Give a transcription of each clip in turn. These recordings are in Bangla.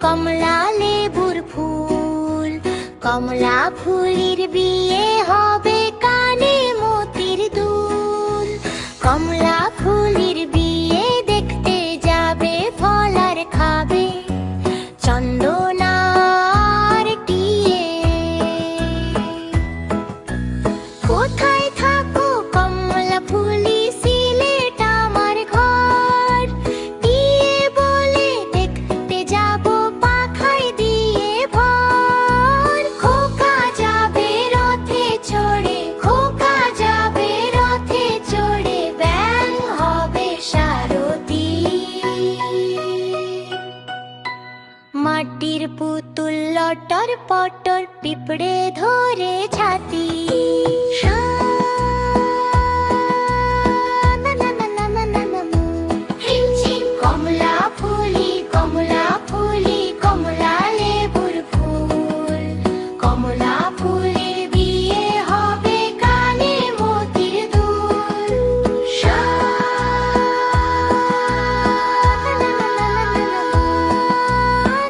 কমলা লেবুর ফুল। কমলা ফুলের বিয়ে হবে কানে মতির দুল। কমলা ফুলের বিয়ে দেখতে যাবে ফল আর খাবে চন্দনার টিয়ে। কোথায় থাকো কমলা ফুলি সিলেট আমার ঘর। টিয়ে বলে দেখতে যাব পাখায় দিয়ে ভর। খোকা যাবে রথে চড়ে, খোকা যাবে রথে চড়ে, ব্যাং হবে সারথি। মাটির পুতুল লটর পটর পিঁপড়ে ধরে ছাতি। কমলা ফুলি কমলা ফুলি কমলা লেবুর ফুল। কমলা ফুলের বিয়ে হবে কানে মতির দুল।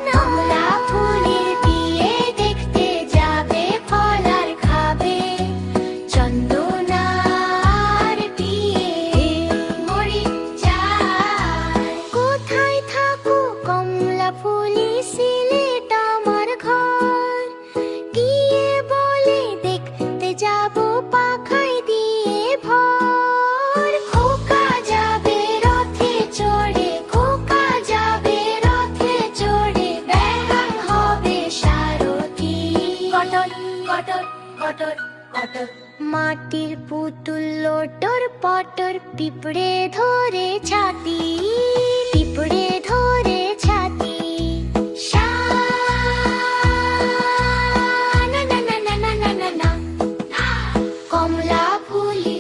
কমলা ফুলের বিয়ে দেখতে যাবে ফল আর খাবে চন্দনার টিয়ে। কোথায় থাকো কমলা ফুলি সিলেট আমার ঘর। গিয়ে বলে দেখতে যাব পাখায় দিয়ে ভর। খোকা যাবে রথে চড়ে, খোকা যাবে রথে চড়ে, ব্যাং হবে সারথি। কটর কটর কটর কটর। মাটির পুতুল লটর পটর পিঁপড়ে ধরে ছাতি, পিঁপড়ে ধরে ছাতি। না না না না না না না না। কমলা ফুলি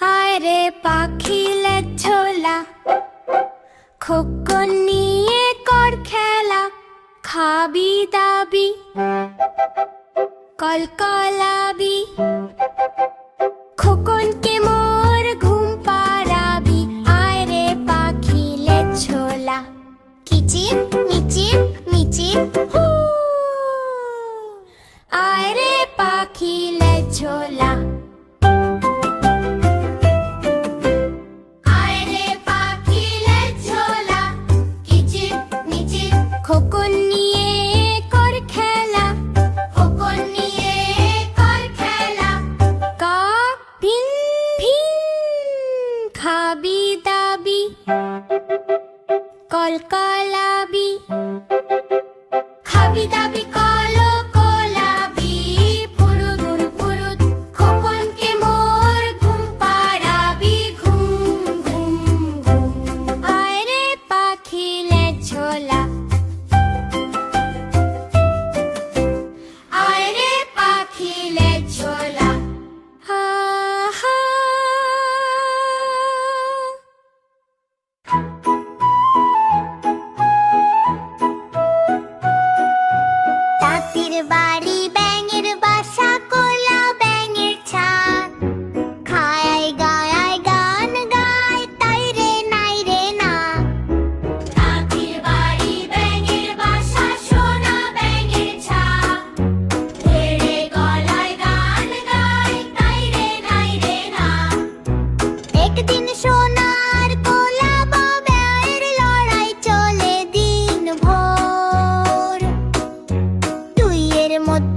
আয় রে পাখিলে ছোলা, খোকন নিয়ে কর খেলা। খাবি দাবি কলকলাবি, খোকনকে মোর ঘুম পাড়াবি। আয় রে পাখিলে ছোলা, কিচির মিচির মিচির হু। আয় রে পাখিলে ছোলা, আয় রে পাখিলে ছোলা, কিচির মিচির। খোকন নিয়ে কর খেলা, খোকন নিয়ে কর খেলা। কা ভিন ভিন খাবি দাবি কলকলাবি, খাবি দাবি কলো কলাবি। ফুরুদুর ফুরুদ খোকনকে মোর ঘুম পাড়াবি, ঘুম ঘুম ঘুম। আয় রে পাখিলে ছোলা, আয় রে পাখিলে ছোলা। হা হা। তাঁতির বাড়ি ব্যাঙের বাসা কোলা ব্যাঙের ছাদ। খায় গায় গান গায় তাই রে নাই রে না। তাঁতির বাড়ি ব্যাঙের বাসা সোনা ব্যাঙের ছাদ। ধেড়ে গলায় গান গায় তাই রে নাই রে না। একদিন সোনার কোলা বাবের লড়াই চলে দিন ভোর। দুইয়ের মধ্যে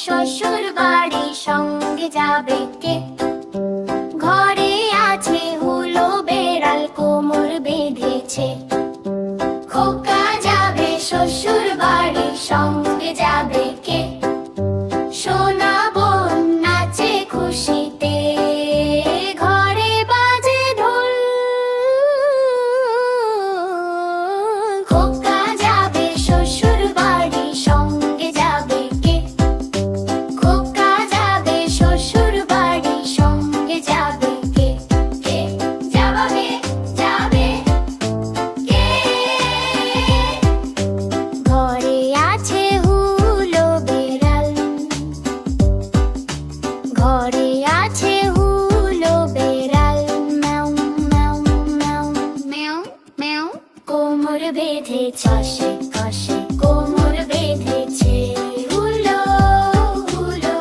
শ্বশুর বাড়ি সঙ্গে যাবে কে? ঘরে আছে হুলো বেড়াল কোমর বেঁধেছে। খোকা যাবে শ্বশুর বাড়ি সঙ্গে যাবে কে? সোনা বোন নাচে খুশিতে, ঘরে বাজে ঢোল। খোকা যাবে শ্বশুর বাড়ি সঙ্গে যাবে কে? খোকা যাবে শ্বশুর বাড়ি সঙ্গে যাবে কে? কে যাবে যাবে কে? ঘরে আছে হুলো বেড়াল, ঘরে আছে হুলো বেড়াল। ম্যাও ম্যাও ম্যাও ম্যাও ম্যাও। কোমর বেঁধেছে কষে কষে, কোমর বেঁধেছে হুলো হুলো।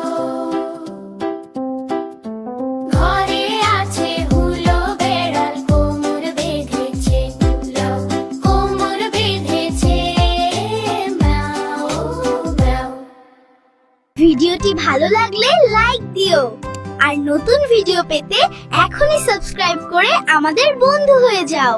ঘরে আছে হুলো বেড়াল কোমর বেঁধেছে হুলো, কোমর বেঁধেছে ম্যাও ম্যাও। ভিডিওটি ভালো লাগলে লাইক দিও, আর নতুন ভিডিও পেতে এখনই সাবস্ক্রাইব করে আমাদের বন্ধু হয়ে যাও।